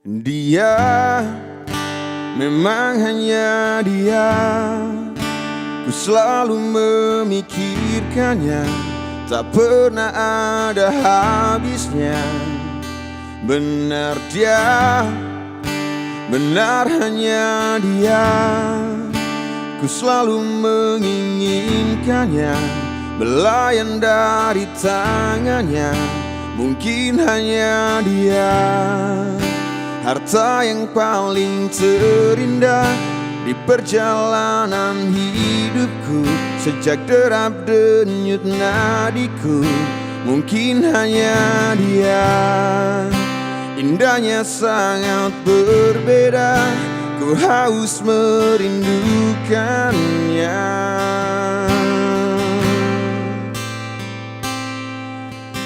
Dia, memang hanya dia. Ku selalu memikirkannya, tak pernah ada habisnya. Benar dia, benar hanya dia. Ku selalu menginginkannya, belayan dari tangannya. Mungkin hanya dia, harta yang paling terindah di perjalanan hidupku. Sejak derap denyut nadiku, mungkin hanya dia. Indahnya sangat berbeda, ku haus merindukannya.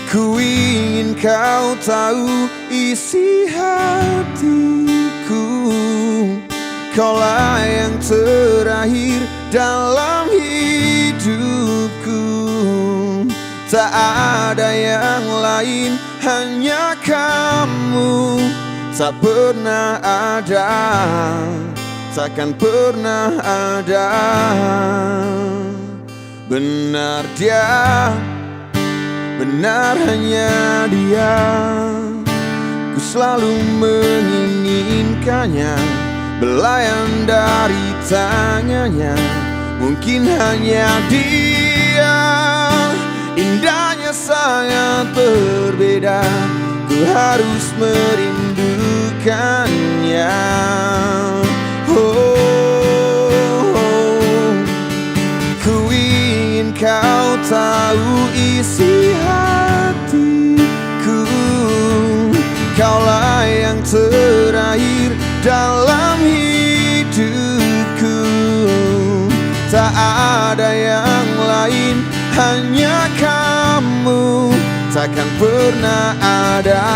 Ku ingin kau tahu isi hatiku. Kaulah yang terakhir dalam hidupku. Tak ada yang lain, hanya kamu. Tak pernah ada, takkan pernah ada. Benar dia, benar hanya dia. Ku selalu menginginkannya, belayan dari tangannya. Mungkin hanya dia, indahnya sangat berbeda. Ku harus merindukannya. Ku ingin kau tahu isi hatiku. Kaulah yang terakhir dalam hidupku. Tak ada yang lain, hanya kamu. Takkan pernah ada,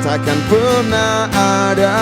takkan pernah ada.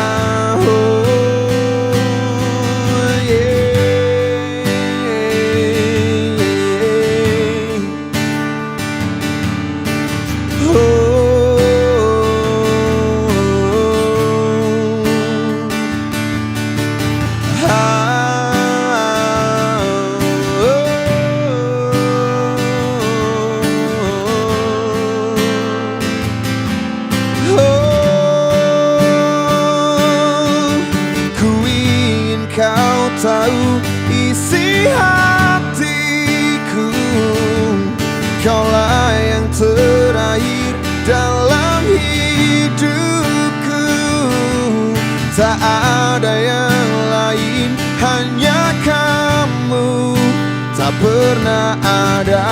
Kau tahu isi hatiku. Kaulah yang terakhir dalam hidupku. Tak ada yang lain, hanya kamu. Tak pernah ada,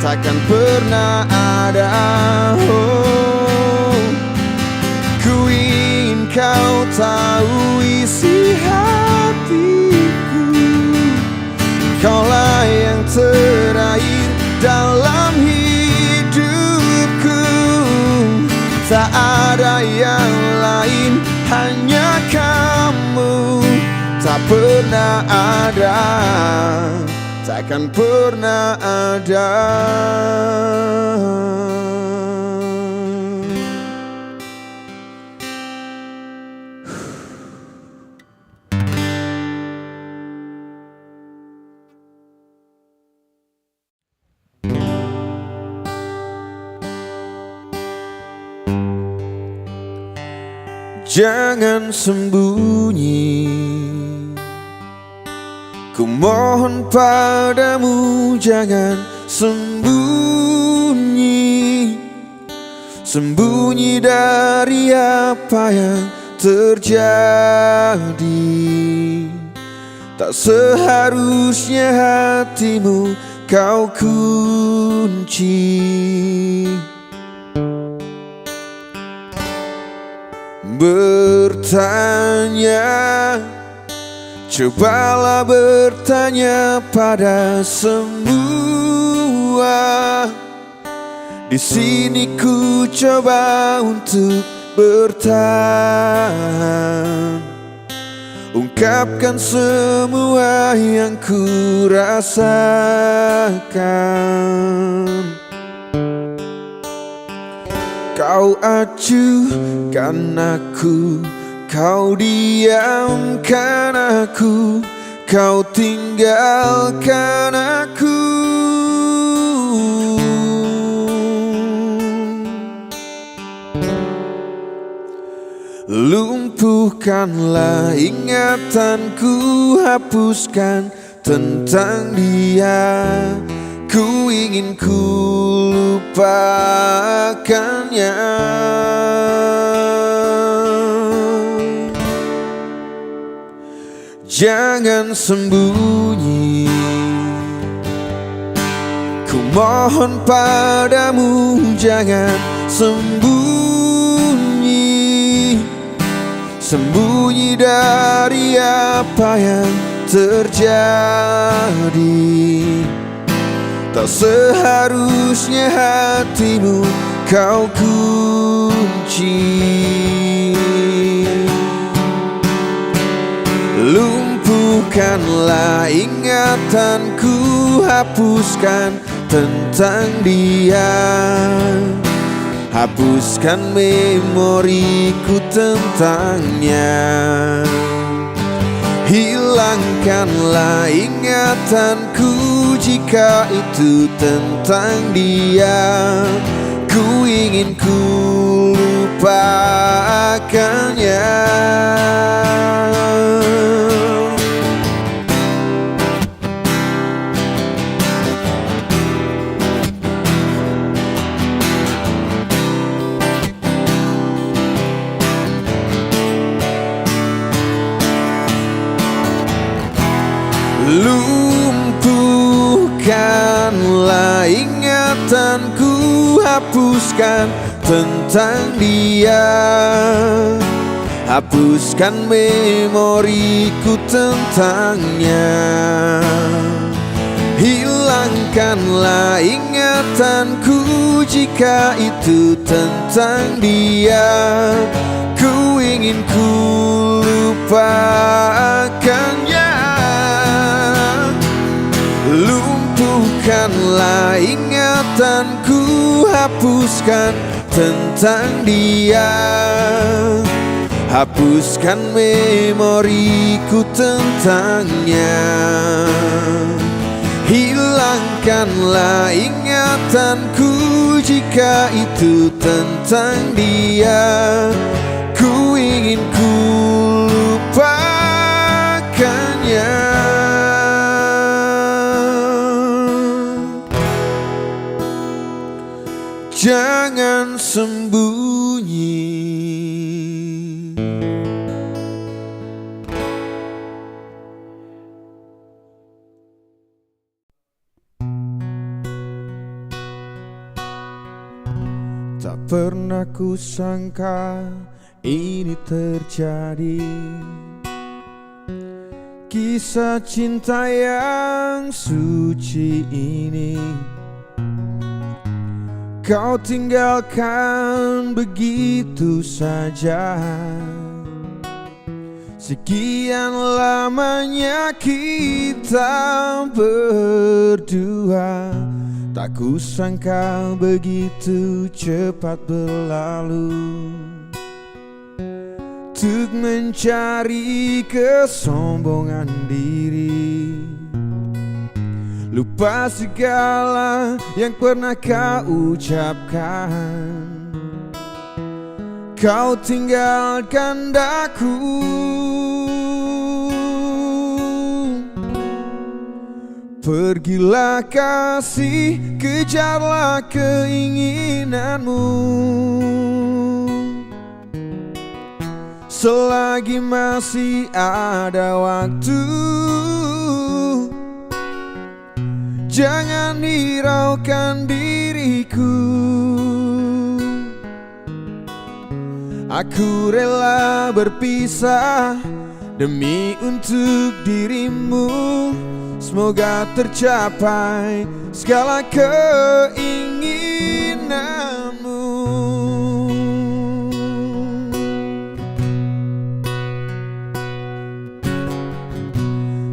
takkan pernah ada. Ku ingin kau tahu isi hatiku. Kaulah yang terakhir dalam hidupku. Tak ada yang lain, hanya kamu. Tak pernah ada, takkan pernah ada. Jangan sembunyi, ku mohon padamu, jangan sembunyi. Sembunyi dari apa yang terjadi. Tak seharusnya hatimu kau kunci. Bertanya, cobalah bertanya pada semua. Di sini ku coba untuk bertahan, ungkapkan semua yang ku rasakan. Kau acuhkan aku, kau diamkan aku, kau tinggalkan aku. Lumpuhkanlah ingatanku, hapuskan tentang dia. Ku ingin ku lupakannya. Jangan sembunyi, ku mohon padamu, jangan sembunyi. Sembunyi dari apa yang terjadi. Tak seharusnya hatimu kau kunci. Lumpuhkanlah ingatanku, hapuskan tentang dia. Hapuskan memoriku tentangnya. Hilangkanlah ingatanku jika itu tentang dia. Ku ingin ku lupakannya. Lumpuhkanlah ingatanku, hapuskan tentang dia. Hapuskan memoriku tentangnya. Hilangkanlah ingatanku jika itu tentang dia. Ku ingin ku lupakannya. Lumpuhkanlah ingatanku, hapuskan tentang dia. Hapuskan memoriku tentangnya. Hilangkanlah ingatanku jika itu tentang dia. Ku ingin ku lupakannya. Jangan sembunyi. Tak pernah ku sangka ini terjadi. Kisah cinta yang suci ini kau tinggalkan begitu saja. Sekian lamanya kita berdua, tak kusangka begitu cepat berlalu. Untuk mencari kesombongan diri, lupa segala yang pernah kau ucapkan. Kau tinggalkan daku. Pergilah kasih, kejarlah keinginanmu. Selagi masih ada waktu, jangan hiraukan diriku. Aku rela berpisah demi untuk dirimu. Semoga tercapai segala keinginanmu.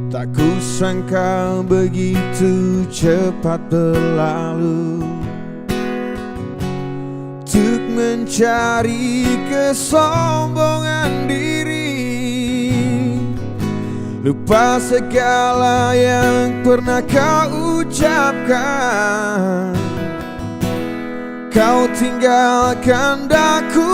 Tak kusangka begitu cepat berlalu. Untuk mencari kesombongan diri, lupa segala yang pernah kau ucapkan. Kau tinggalkan daku,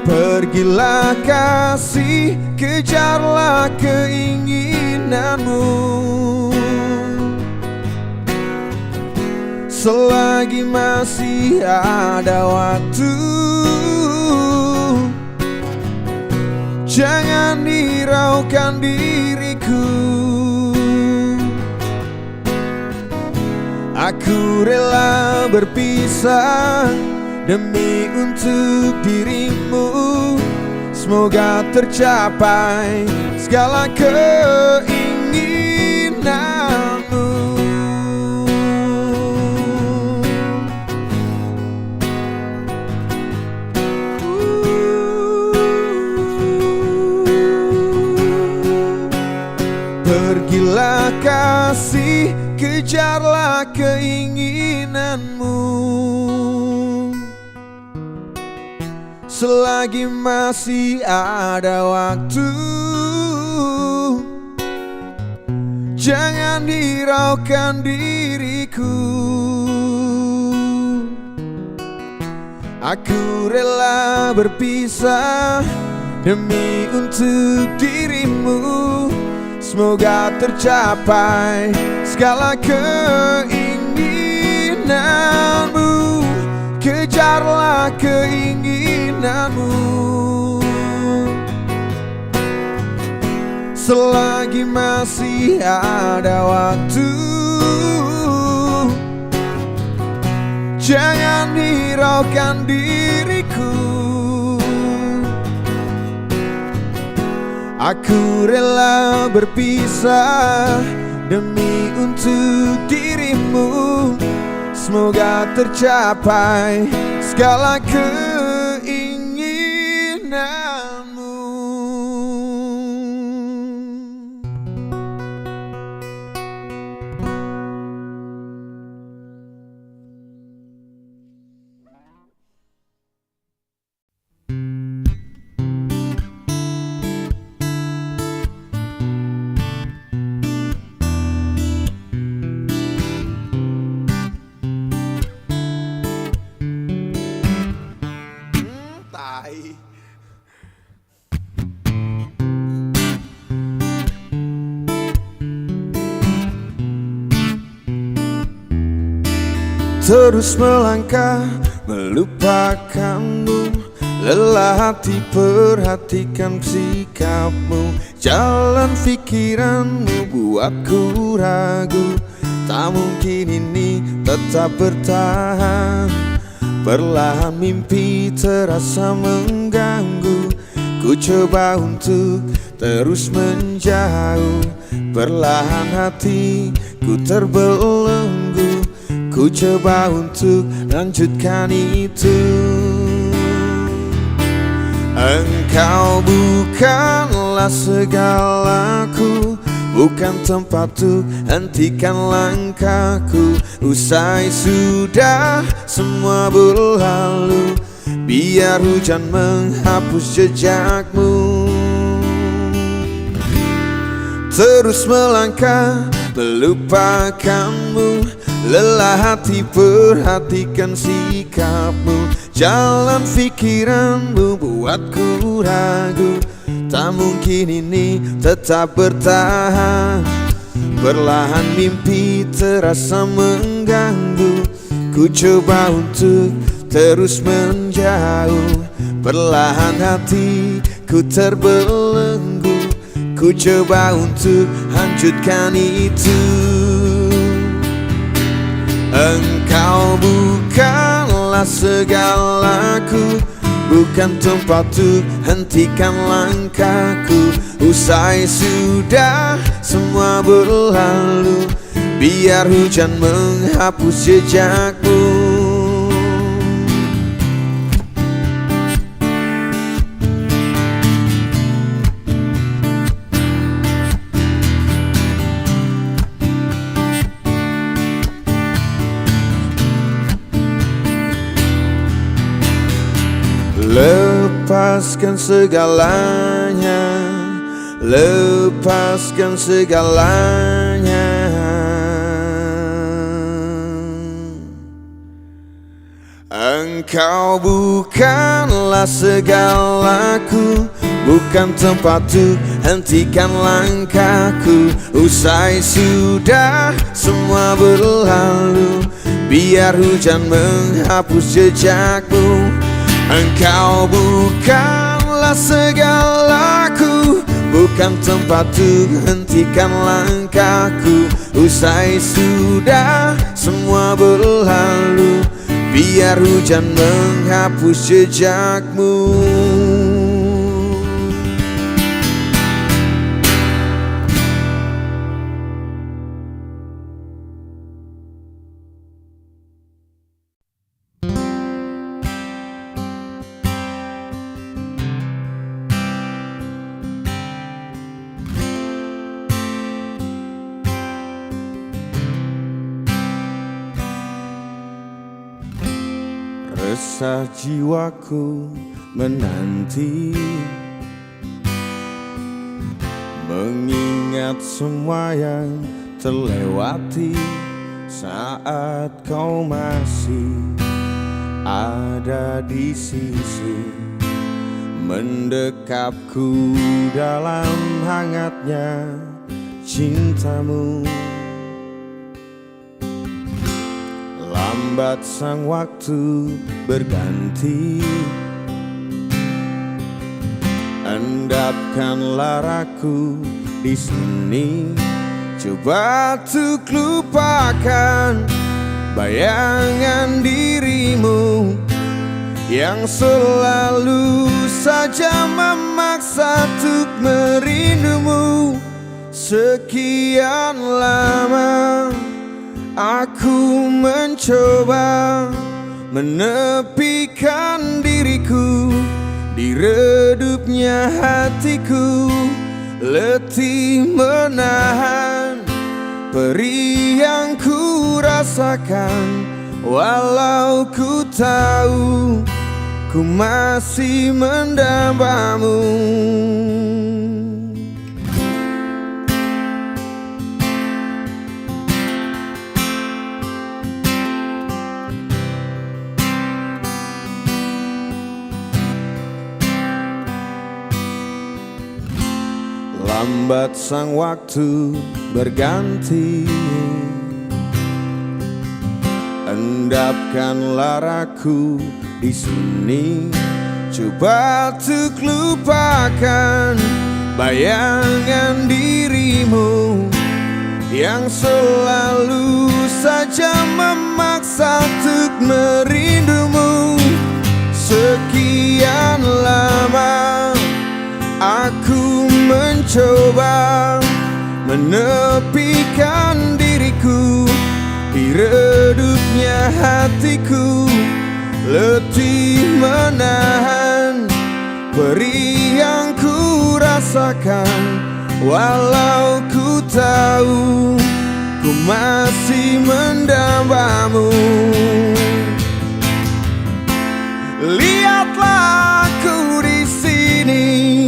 pergilah kasih, kejarlah keinginanmu. Selagi masih ada waktu, jangan hiraukan diriku. Aku rela berpisah demi untuk dirimu. Semoga tercapai segala keinginanmu. Pergilah kasih, kejarlah keinginanmu. Selagi masih ada waktu, jangan hiraukan diriku. Aku rela berpisah demi untuk dirimu. Semoga tercapai segala keinginanmu. Kejarlah keinginanmu. Selagi masih ada waktu, jangan hiraukan diriku. Aku rela berpisah demi untuk dirimu. Semoga tercapai segala keinginanmu. Terus melangkah melupakanmu, lelah hati perhatikan sikapmu. Jalan pikiranmu buatku ragu, tak mungkin ini tetap bertahan. Perlahan mimpi terasa mengganggu, ku coba untuk terus menjauh. Perlahan hatiku terbelenggu, ku coba untuk lanjutkan itu. Engkau bukanlah segalaku, bukan tempatku, hentikan langkahku. Usai sudah semua berlalu, biar hujan menghapus jejakmu. Terus melangkah melupakanmu, lelah hati perhatikan sikapmu. Jalan pikiranmu buatku ragu, tak mungkin ini tetap bertahan. Perlahan mimpi terasa mengganggu, ku coba untuk terus menjauh. Perlahan hatiku terbelenggu, ku coba untuk lanjutkan itu. Engkau bukanlah segalaku, bukan tempatku, hentikan langkahku. Usai sudah semua berlalu, biar hujan menghapus jejakmu. Lepaskan segalanya, lepaskan segalanya. Engkau bukanlah segalaku, bukan tempatku, hentikan langkahku. Usai sudah semua berlalu, biar hujan menghapus jejakmu. Engkau bukanlah segalaku, bukan tempatku, hentikan langkahku. Usai sudah semua berlalu, biar hujan menghapus jejakmu. Resah jiwaku menanti, mengingat semua yang terlewati saat kau masih ada di sisi, mendekapku dalam hangatnya cintamu. Lambat sang waktu berganti, endapkanlah aku di sini. Coba untuk lupakan bayangan dirimu yang selalu saja memaksa untuk merindumu. Sekian lama aku mencoba menepikan diriku di redupnya hatiku, letih menahan perih yang ku rasakan. Walau ku tahu ku masih mendambamu. Lambat sang waktu berganti, endapkanlah aku di sini. Coba untuk lupakan bayangan dirimu yang selalu saja memaksa untuk merindumu. Sekian lama aku mencoba menepikan diriku di redupnya hatiku, letih menahan perih yang ku rasakan. Walau ku tahu ku masih mendambamu. Lihatlah aku di sini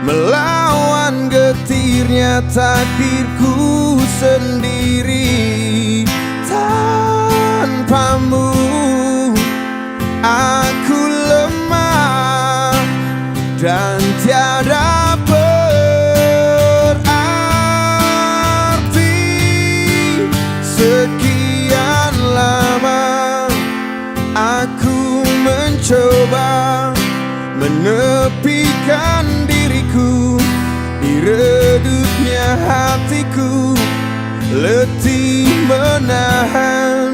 melawan getirnya takdirku sendiri. Tanpamu aku lemah dan tiada berarti. Sekian lama aku mencoba menepikan diriku di redupnya hatiku, letih menahan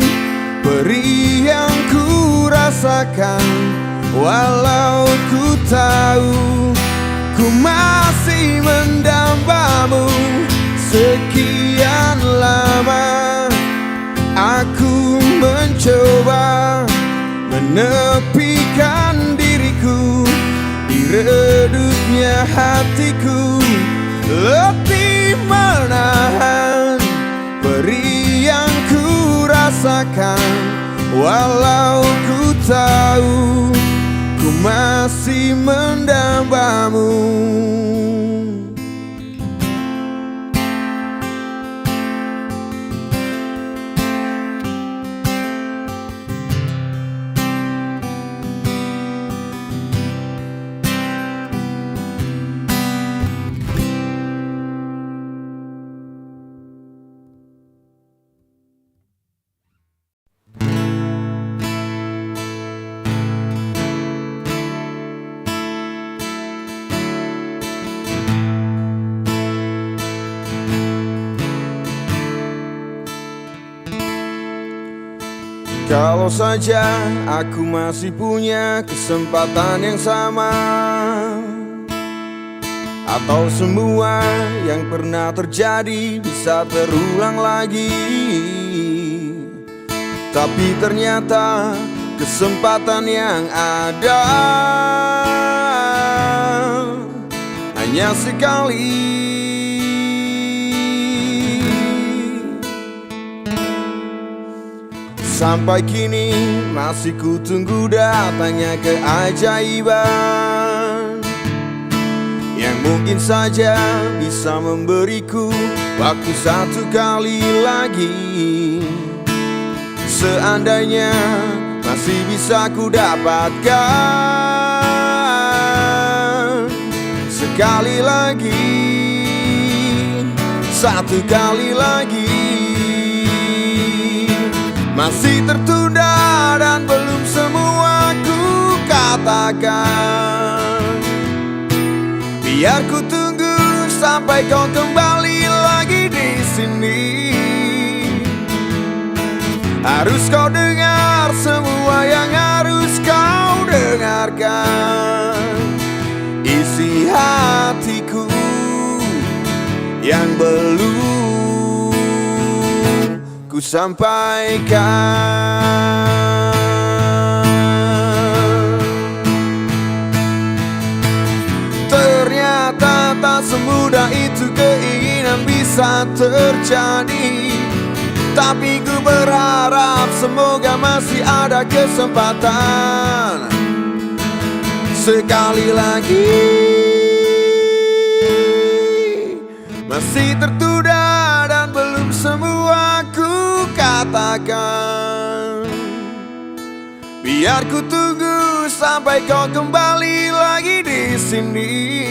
perih yang ku rasakan. Walau ku tahu ku masih mendambamu. Sekian lama aku mencoba menepikan diriku di redupnya hatiku, letih menahan perih yang ku rasakan. Walau ku tahu ku masih mendambamu. Kalau saja aku masih punya kesempatan yang sama, atau semua yang pernah terjadi bisa terulang lagi. Tapi ternyata kesempatan yang ada hanya sekali. Sampai kini masih ku tunggu datangnya keajaiban yang mungkin saja bisa memberiku waktu satu kali lagi. Seandainya masih bisa ku dapatkan sekali lagi, satu kali lagi. Masih tertunda dan belum semua ku katakan. Biar ku tunggu sampai kau kembali lagi di sini. Harus kau dengar semua yang harus kau dengarkan. Isi hatiku yang belum ku sampaikan. Ternyata tak semudah itu keinginan bisa terjadi. Tapi ku berharap semoga masih ada kesempatan sekali lagi. Masih tertunda dan belum semua ku katakan. Biar ku tunggu sampai kau kembali lagi di sini.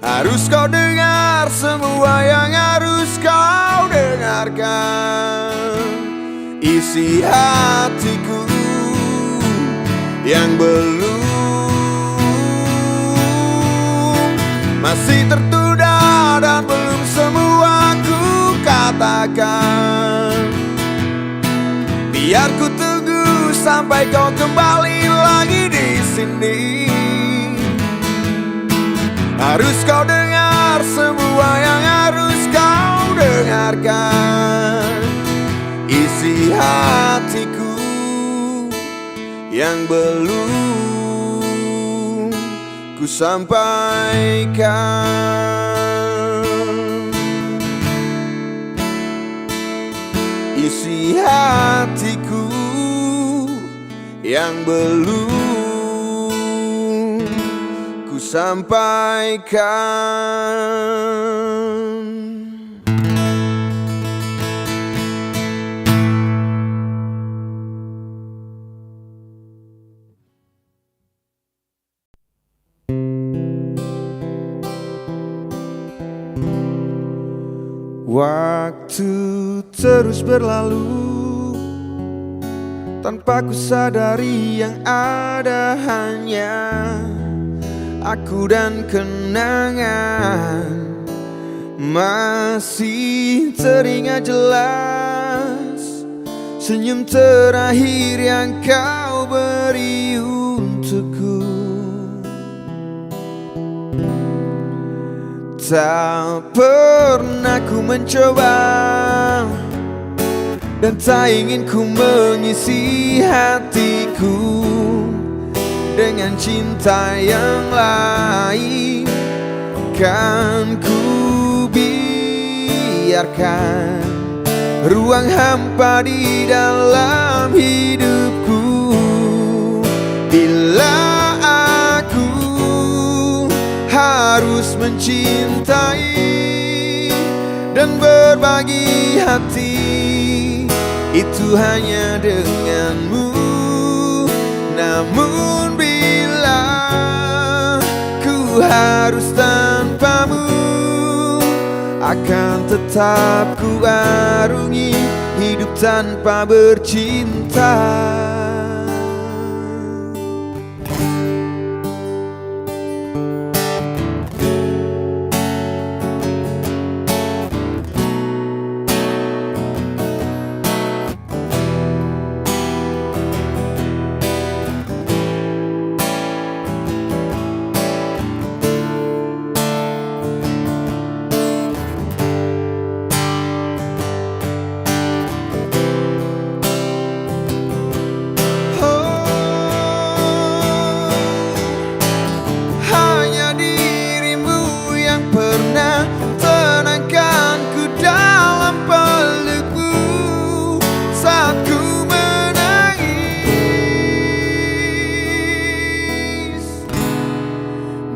Harus kau dengar semua yang harus kau dengarkan. Isi hatiku yang belum masih tertunda dan belum semua ku katakan. Biar ku tunggu sampai kau kembali lagi di sini. Harus kau dengar semua yang harus kau dengarkan. Isi hatiku yang belum ku sampaikan. Isi hatiku yang belum ku sampaikan. Waktu terus berlalu tanpa ku sadari yang ada hanya aku dan kenangan. Masih teringat jelas senyum terakhir yang kau beri untukku. Tak pernah ku mencoba dan tak ingin ku mengisi hatiku dengan cinta yang lain. Kan ku biarkan ruang hampa di dalam hidupku Bila aku harus mencintai dan berbagi hati, itu hanya denganmu. Namun bila ku harus tanpamu, akan tetap ku arungi hidup tanpa bercinta.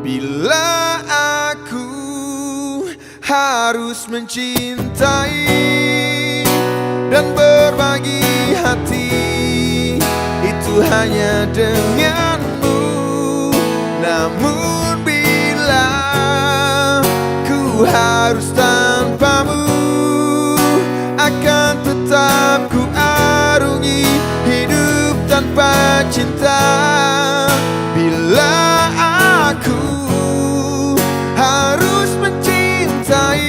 Bila aku harus mencintai dan berbagi hati, itu hanya denganmu. Namun bila ku harus tanpamu, akan tetap ku arungi hidup tanpa cinta. Bila aku harus mencintai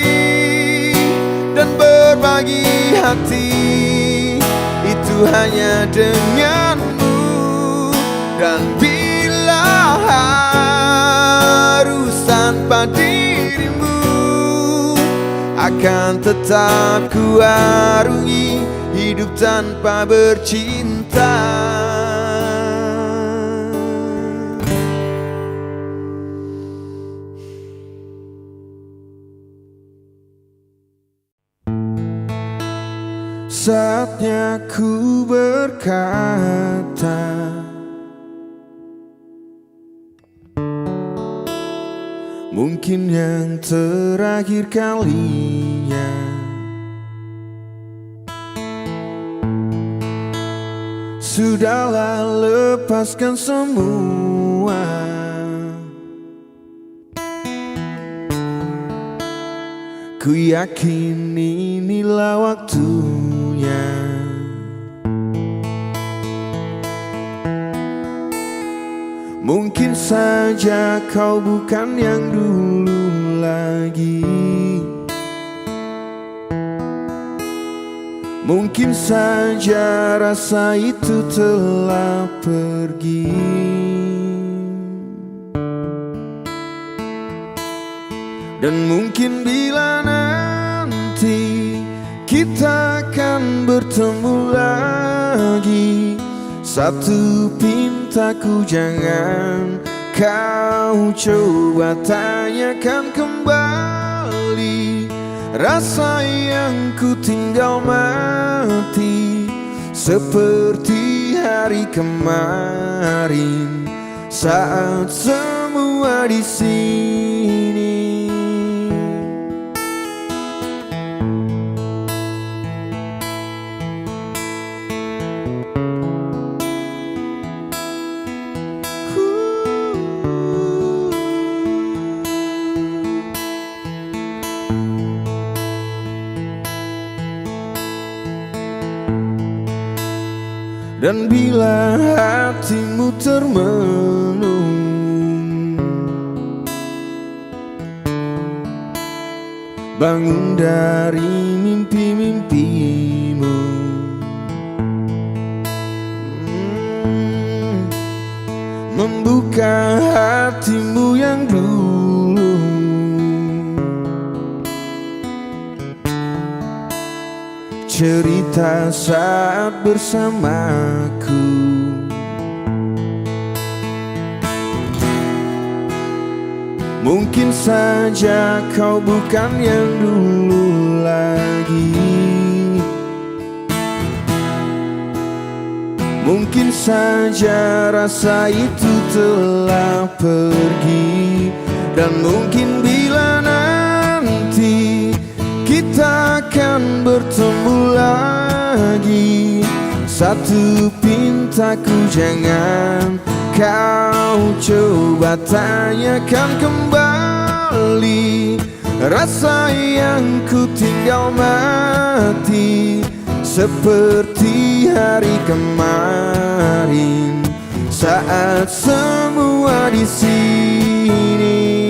dan berbagi hati, itu hanya denganmu. Dan bila harus tanpa dirimu, akan tetap ku arungi hidup tanpa bercinta. Saatnya ku berkata, mungkin yang terakhir kalinya. Sudahlah, lepaskan semua. Ku yakin inilah waktunya. Mungkin saja kau bukan yang dulu lagi. Mungkin saja rasa itu telah pergi. Dan mungkin bila nanti kita akan bertemu lagi, satu pintaku jangan kau coba tanyakan kembali. Rasa yang ku tinggal mati seperti hari kemarin saat semua di sini. Dan bila hatimu termenung, bangun dari mimpi-mimpimu. Membuka hatimu yang dulu. Cerita saat bersamaku. Mungkin saja kau bukan yang dulu lagi. Mungkin saja rasa itu telah pergi, dan mungkin bila nanti kita akan bertemu lagi, satu pintaku jangan kau coba tanyakan kembali. Rasa yang ku tinggal mati seperti hari kemarin, saat semua di sini.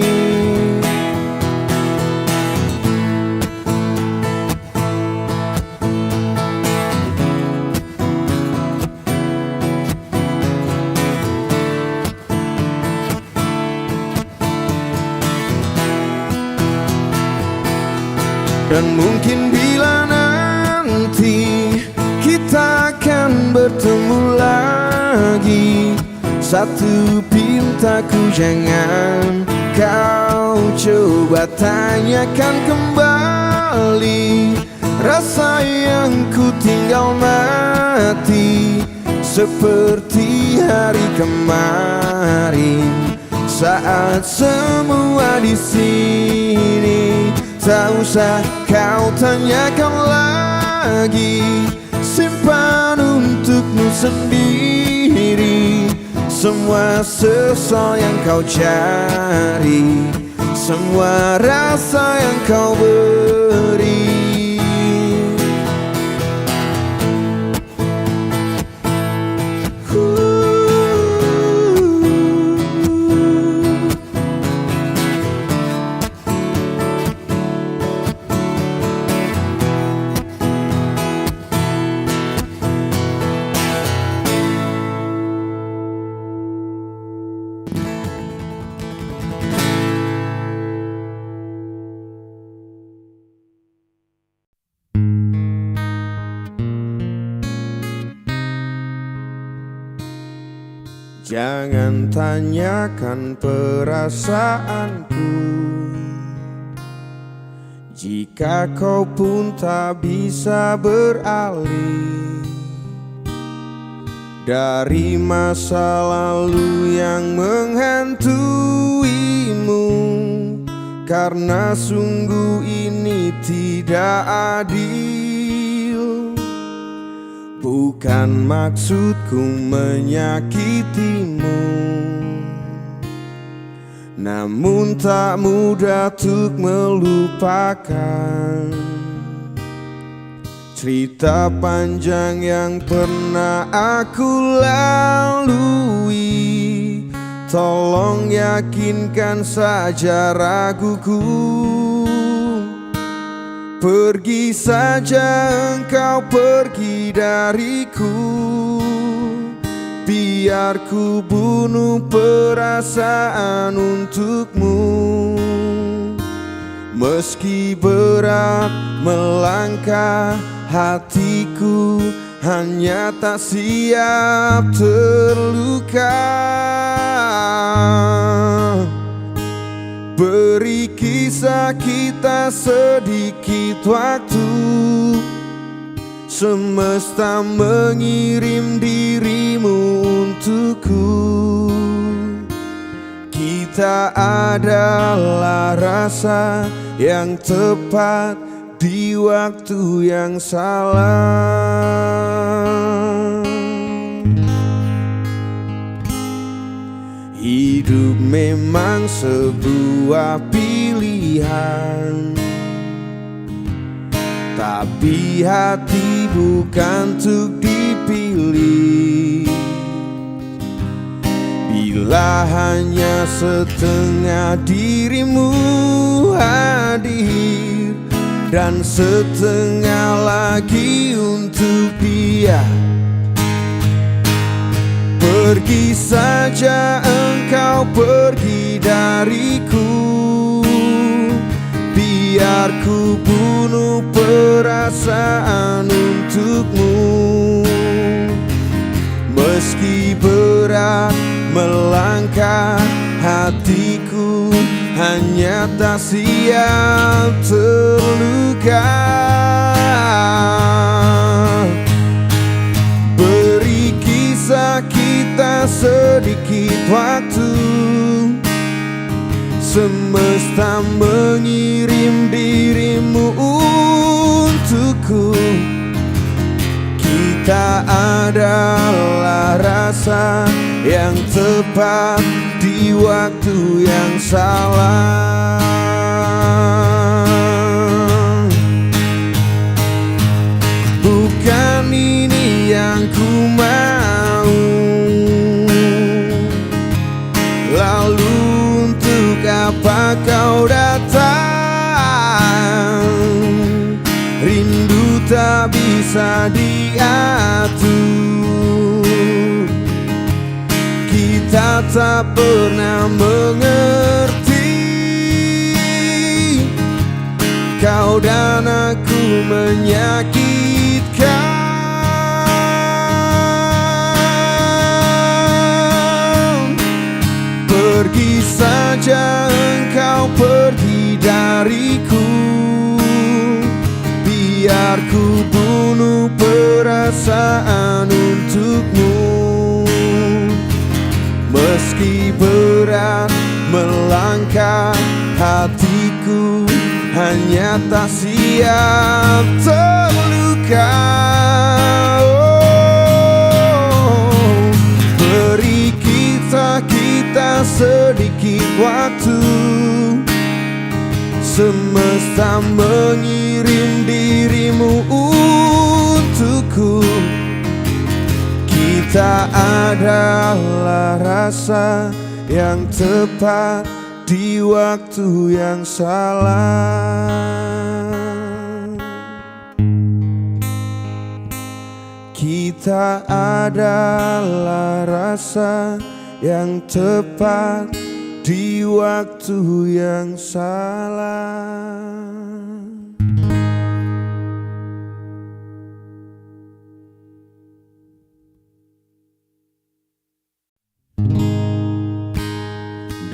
Dan mungkin bila nanti kita akan bertemu lagi, satu pintaku jangan kau coba tanyakan kembali. Rasa yang ku tinggal mati seperti hari kemarin, saat semua di sini. Tak usah kau tanyakan lagi, simpan untukmu sendiri semua sesal yang kau cari, semua rasa yang kau beri. Jangan tanyakan perasaanku, jika kau pun tak bisa beralih dari masa lalu yang menghantuimu. Karena sungguh ini tidak adil. Bukan maksudku menyakitimu, namun tak mudah untuk melupakan cerita panjang yang pernah aku lalui. Tolong yakinkan saja raguku. Pergi saja engkau, pergi dariku, biar ku bunuh perasaan untukmu. Meski berat melangkah, hatiku hanya tak siap terluka. Beri kisah kita sedikit waktu, semesta mengirim dirimu untukku. Kita adalah rasa yang tepat di waktu yang salah. Hidup memang sebuah pilihan, tapi hati bukan untuk dipilih. Bila hanya setengah dirimu hadir, dan setengah lagi untuk dia. Pergi saja engkau, pergi dariku, biar ku bunuh perasaan untukmu. Meski berat melangkah, hatiku hanya tak siap terluka. Beri sedikit waktu, semesta mengirim dirimu untukku. Kita adalah rasa yang tepat di waktu yang salah. Bukan ini yang ku mau, lalu untuk apa kau datang? Rindu tak bisa diatur, kita tak pernah mengerti. Kau dan aku menyakitkan. Pergi saja engkau, pergi dariku, biar ku bunuh perasaan untukmu. Meski berat melangkah, hatiku hanya tak siap terluka. Oh, beri kita sedikit waktu, semesta mengirim dirimu untukku. Kita adalah rasa yang tepat di waktu yang salah. Kita adalah rasa yang tepat di waktu yang salah.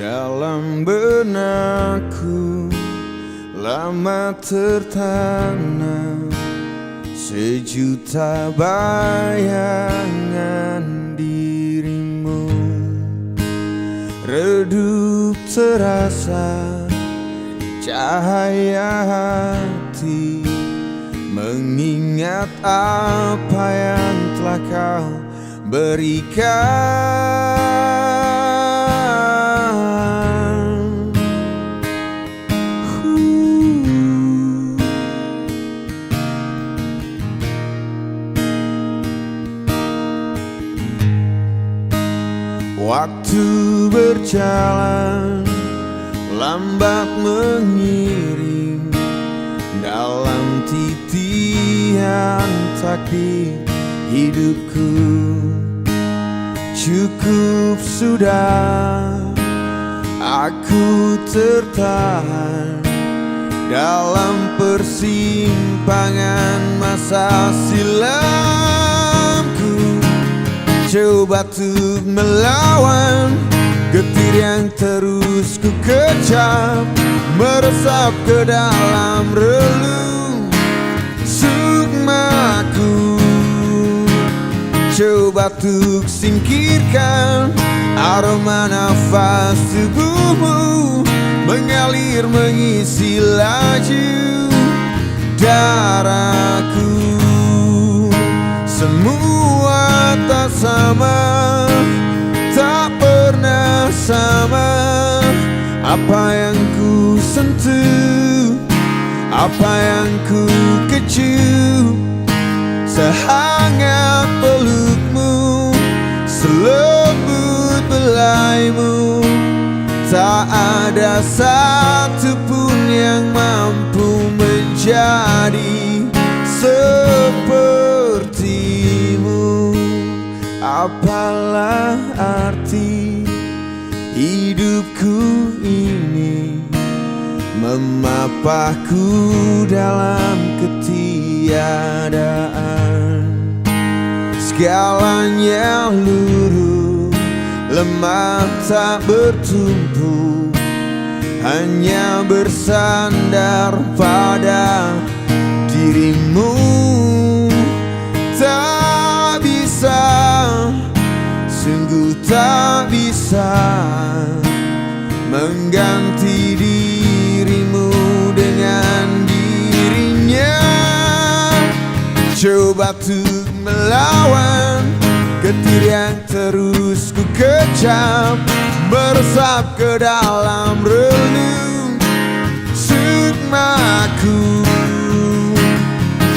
Dalam benakku lama tertanam sejuta bayangan dirimu. Redup terasa cahaya hati, mengingat apa yang telah kau berikan. Waktu berjalan lambat mengiring dalam titian takdir hidupku. Cukup sudah aku tertahan dalam persimpangan masa silamku. Coba untuk melawan getir yang terus ku kejar, meresap ke dalam relung sukmaku. Coba untuk singkirkan aroma nafas tubuhmu, mengalir mengisi laju darahku. Semua tak sama, tak pernah sama. Apa yang ku sentuh, apa yang ku kecup, sehangat pelukmu, selembut belaimu. Tak ada satupun yang mampu menjadi sepertimu. Apalah arti hidupku ini, memapahku dalam ketiadaan. Segalanya luruh, lemah tak bertumpu, hanya bersandar pada dirimu. Tak bisa, sungguh tak bisa mengganti dirimu dengan dirinya. Coba untuk melawan getir yang terus ku kecam, meresap ke dalam relung sukmaku.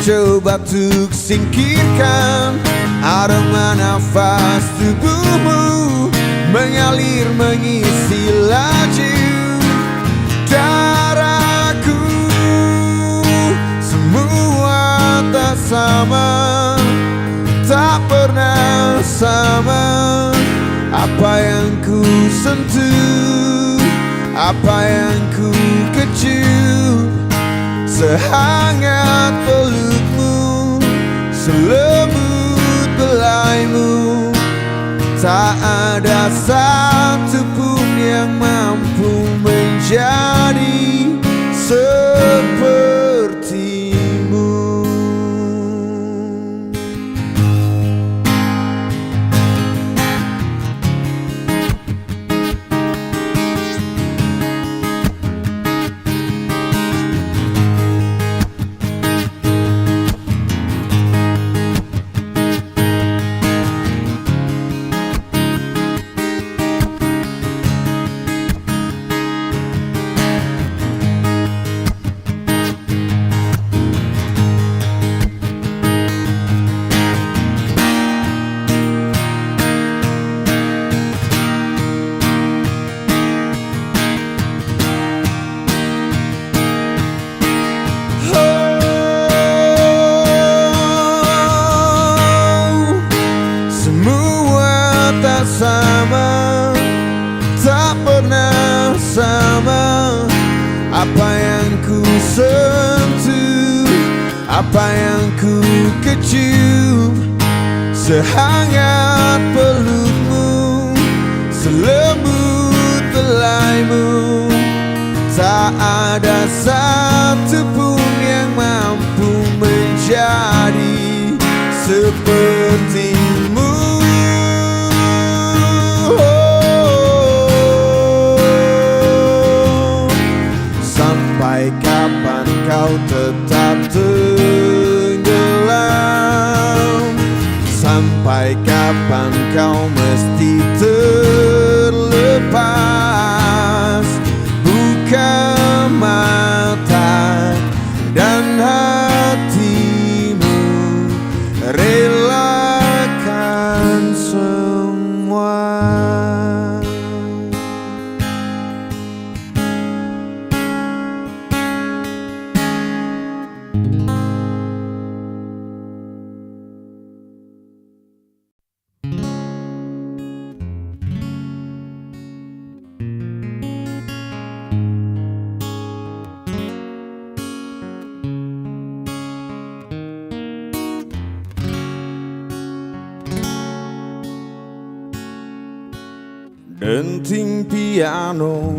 Coba untuk singkirkan aroma nafas tubuhmu mengalir mengisi laju darahku. Semua tak sama, tak pernah sama. Apa yang ku sentuh, apa yang ku kecup, sehangat pelukmu, selembut belaimu. Tak ada satupun yang mampu menjadi sepertimu. Sama, tak pernah sama. Apa yang ku sentuh, apa yang ku kecup, sehangat pelukmu, selembut belaimu. Tak ada satupun yang mampu menjadi sepertimu. Sampai kapan kau tetap tenggelam? Sampai kapan kau mesti terlepas? Buka mata dan hatimu, relakan semua. Denting piano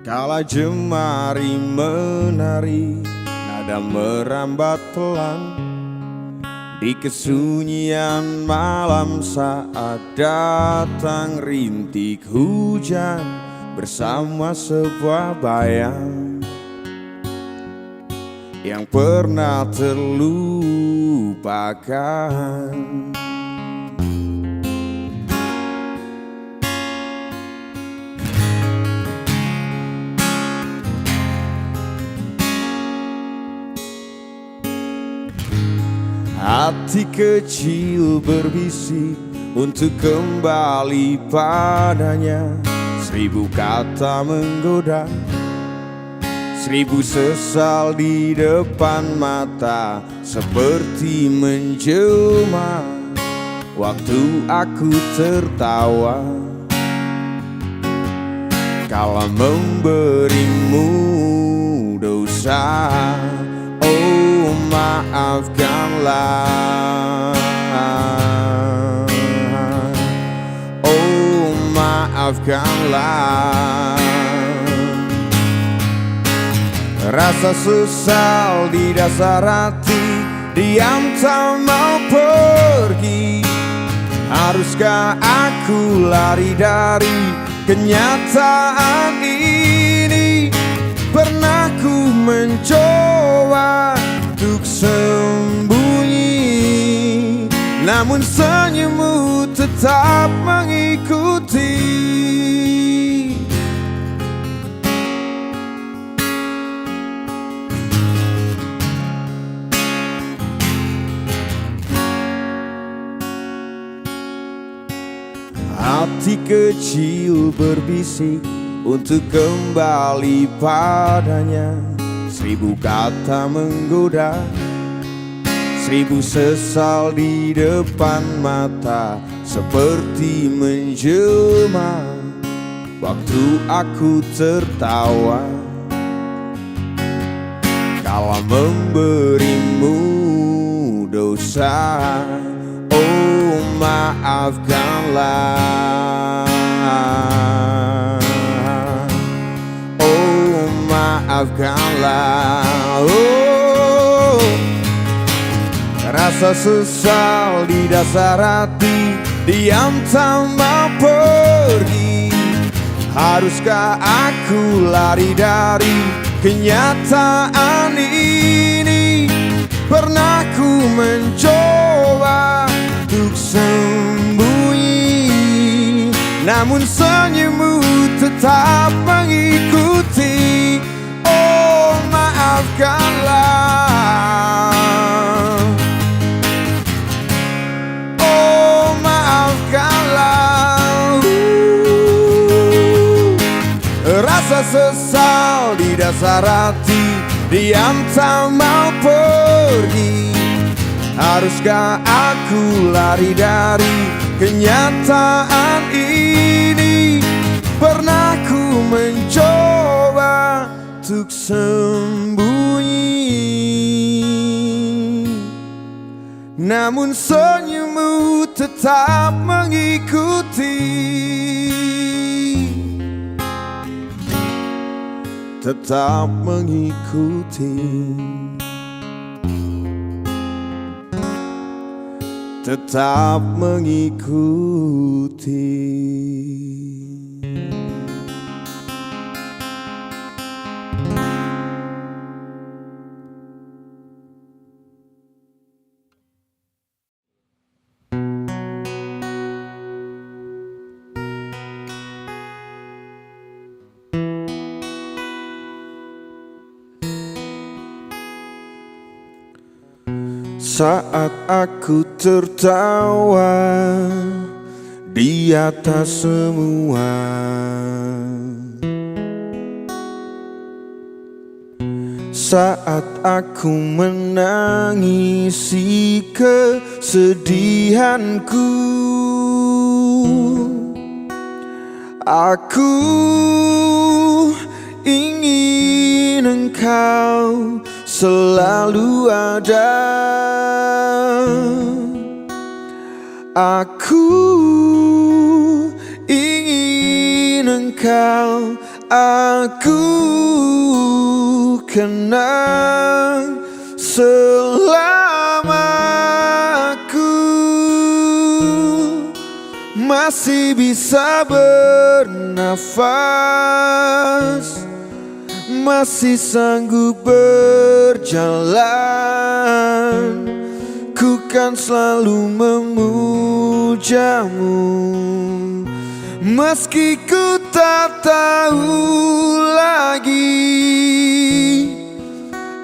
kala jemari menari, nada merambat pelan di kesunyian malam saat datang rintik hujan bersama sebuah bayang yang pernah terlupakan. Hati kecil berbisik untuk kembali padanya. 1000 kata menggoda, 1000 sesal di depan mata, seperti menjelma waktu aku tertawa kala memberimu dosa. Oh, maafkanlah, oh maafkanlah. Rasa sesal di dasar hati, diam tak mau pergi. Haruskah aku lari dari kenyataan ini? Pernah ku mencoba untuk sembunyi, namun senyummu tetap mengikuti. Hati kecil berbisik untuk kembali padanya. 1000 kata menggoda, 1000 sesal di depan mata, seperti menjelma waktu aku tertawa kala memberimu dosa. Oh, maafkanlah, oh maafkanlah. Oh, rasa sesal di dasar hati diam tak mau pergi. Haruskah aku lari dari kenyataan ini? Pernah ku mencoba untuk sembunyi, namun senyummu tetap mengikuti. Oh, maafkanlah, oh maafkanlah. Rasa sesal di dasar hati diam tak mau pergi. Haruskah aku lari dari kenyataan ini? Pernah ku mencoba untuk sembunyi, namun senyummu tetap mengikuti. Tetap mengikuti, tetap mengikuti. Saat aku tertawa di atas semua, saat aku menangisi kesedihanku, aku ingin engkau selalu ada. Aku ingin engkau aku kenang selama aku masih bisa bernafas, masih sanggup berjalan, ku kan selalu memujamu. Meski ku tak tahu lagi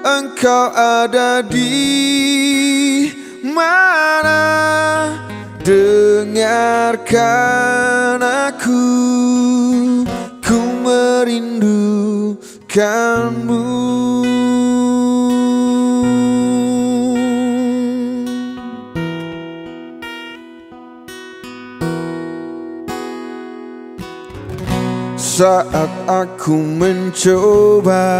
engkau ada di mana, dengarkan aku, ku merindukanmu. Saat aku mencoba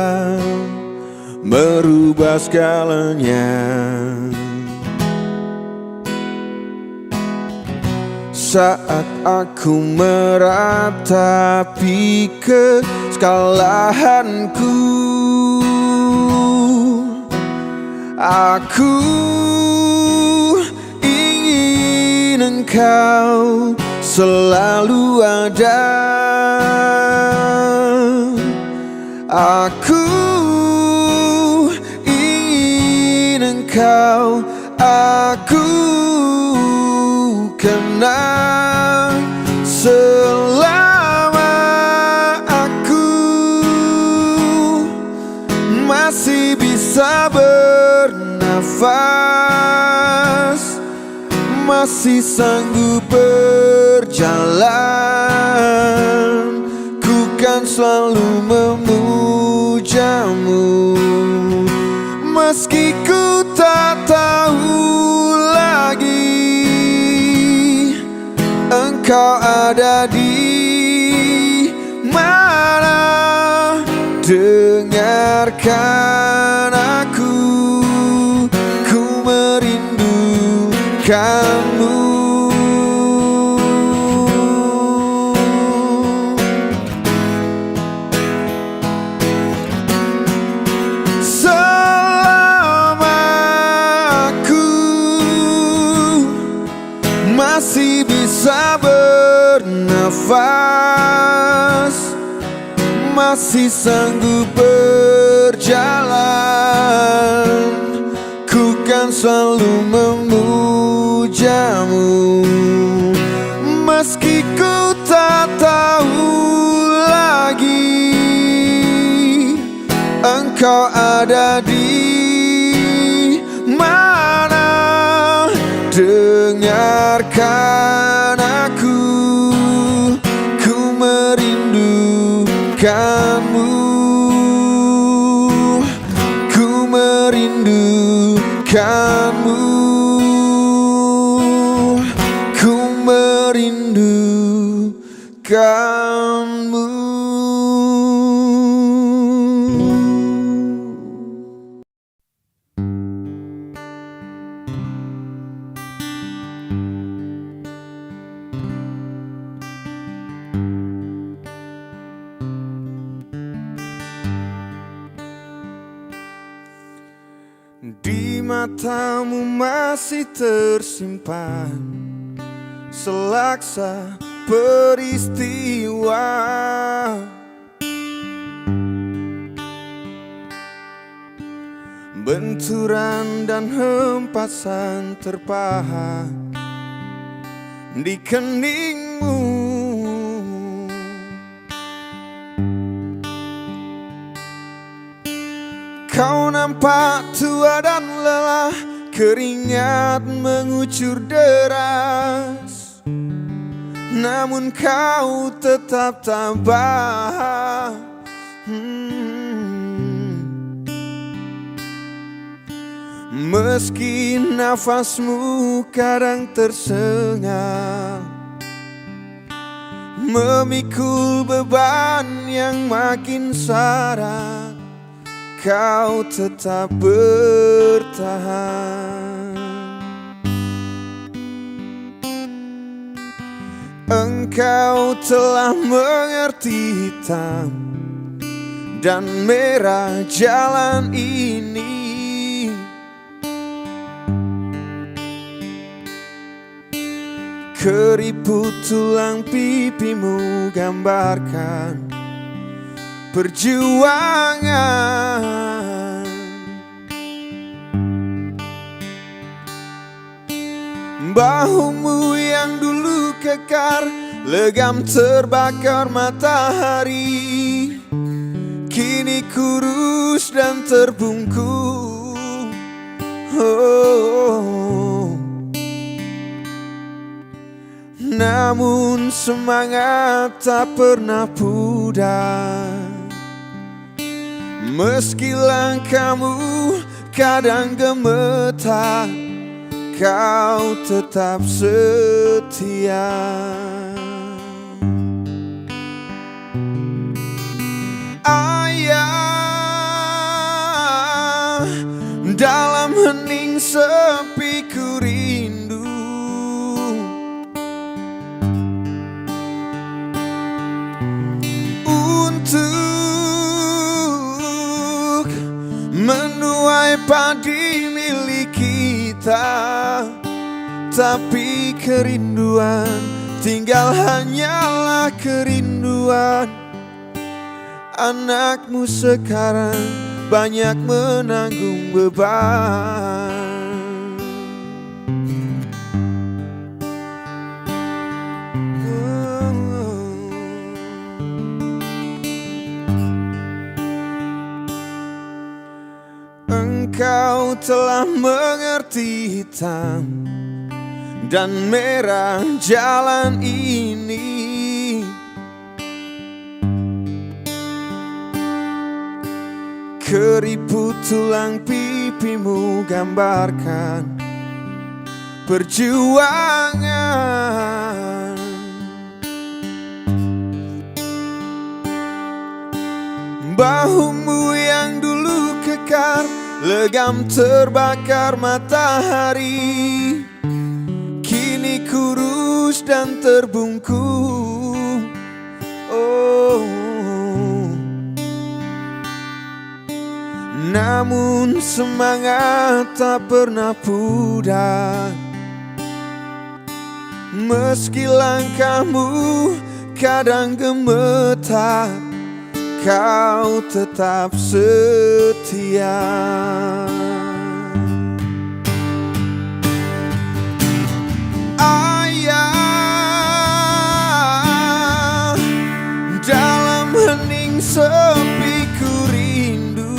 merubah segalanya, saat aku meratapi kesalahanku, aku ingin engkau selalu ada. Aku ingin engkau aku kenang selama aku masih bisa bernafas, masih sanggup berjalan. Ku kan selalu memujamu, meski ku tak tahu lagi engkau ada di mana. Dengarkan aku, ku merindukanmu. Selama aku masih bisa bernafas, masih sanggup berjalan, ku kan selalu memujamu, meski ku tak tahu lagi engkau ada di mana. Dengarkan aku, ku merindukanmu, ku merindukanmu, ku merindukanmu. Di matamu masih tersimpan selaksa peristiwa, benturan dan hempasan terpahat di keningmu. Kau nampak tua dan lelah, keringat mengucur deras, namun kau tetap tabah. Meski nafasmu kadang tersengal, memikul beban yang makin syarat, kau tetap bertahan. Engkau telah mengerti hitam dan merah jalan ini. Keriput tulang pipimu gambarkan perjuangan. Bahumu yang dulu kekar, legam terbakar matahari, kini kurus dan terbungkuk. Namun semangat tak pernah pudar, meski langkahmu kadang gemetar, kau tetap setia. Ayah, dalam hening sepi ku rindu, untuk menuai padi milik kita, tapi kerinduan, tinggal hanyalah kerinduan. Anakmu sekarang banyak menanggung beban. Engkau telah mengerti hitam dan merah jalan ini. Keriput tulang pipimu gambarkan perjuangan. Bahumu yang dulu kekar, legam terbakar matahari, kini kurus dan terbungkuk. Oh, namun semangat tak pernah pudar. Meski langkahmu kadang gemetar, kau tetap setia. Ayah, dalam hening sepi ku rindu.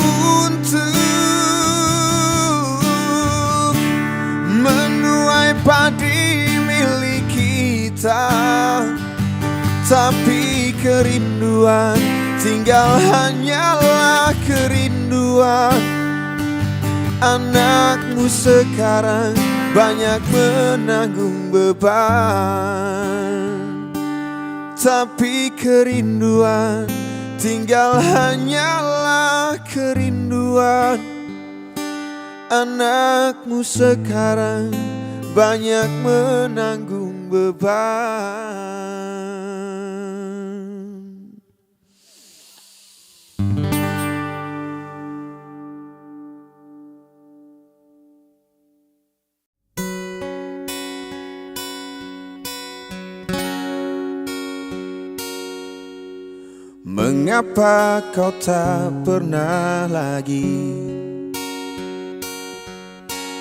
Untuk menuai padi milik kita, tapi kerinduan tinggal hanyalah kerinduan. Anakmu sekarang banyak menanggung beban, tapi kerinduan tinggal hanyalah kerinduan. Anakmu sekarang banyak menanggung beban. Mengapa kau tak pernah lagi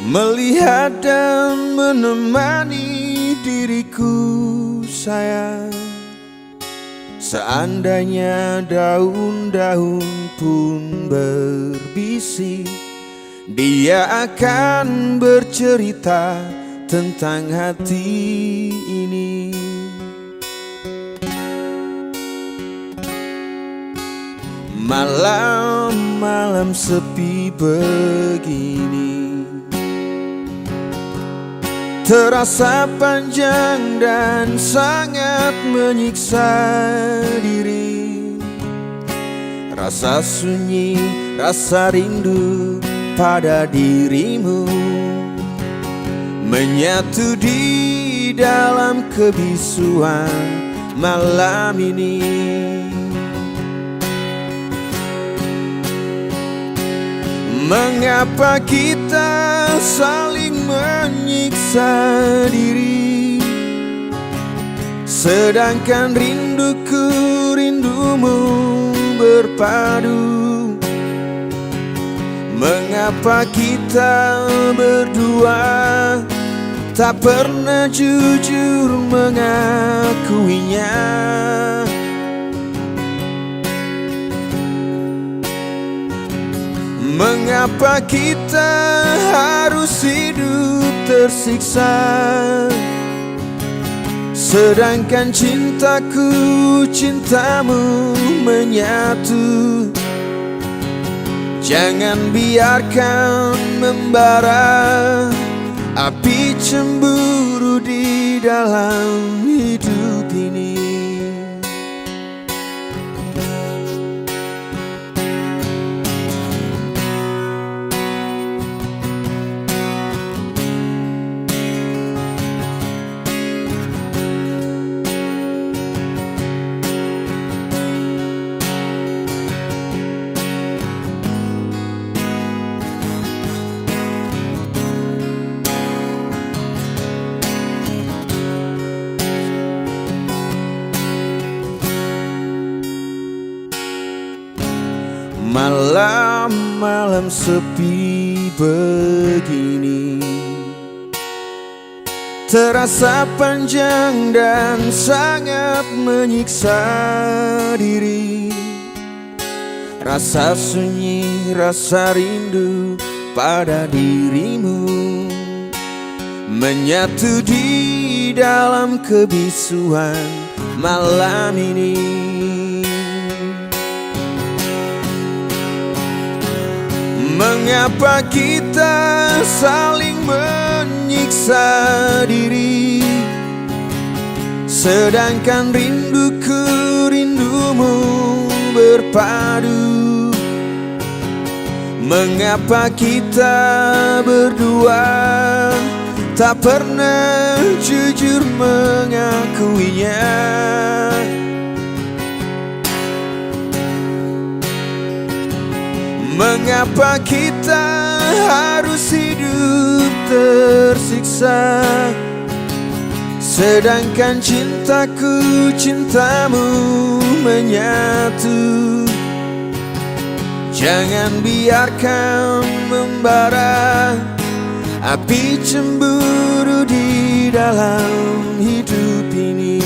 melihat dan menemani diriku, sayang? Seandainya daun-daun pun berbisik, dia akan bercerita tentang hati ini. Malam-malam sepi begini terasa panjang dan sangat menyiksa diri. Rasa sunyi, rasa rindu pada dirimu menyatu di dalam kebisuan malam ini. Mengapa kita saling menyiksa diri, sedangkan rinduku rindumu berpadu? Mengapa kita berdua tak pernah jujur mengakuinya? Mengapa kita harus hidup tersiksa, sedangkan cintaku cintamu menyatu? Jangan biarkan membara api cemburu di dalam hidup ini. malam-malam sepi begini terasa panjang dan sangat menyiksa diri. Rasa sunyi, rasa rindu pada dirimu menyatu di dalam kebisuan malam ini. Mengapa kita saling menyiksa diri, sedangkan rinduku rindumu berpadu? Mengapa kita berdua tak pernah jujur mengakuinya? Mengapa kita harus hidup tersiksa, sedangkan cintaku cintamu menyatu? Jangan biarkan membara api cemburu di dalam hidup ini.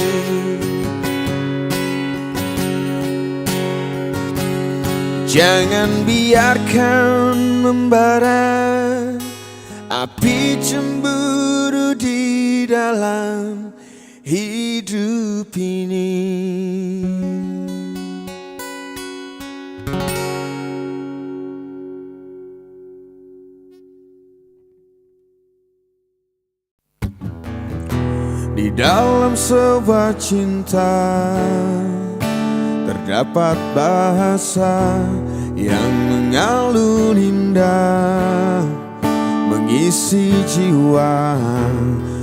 Jangan biarkan membara api cemburu di dalam hidup ini. Di dalam sebuah cinta terdapat bahasa yang mengalun indah, mengisi jiwa,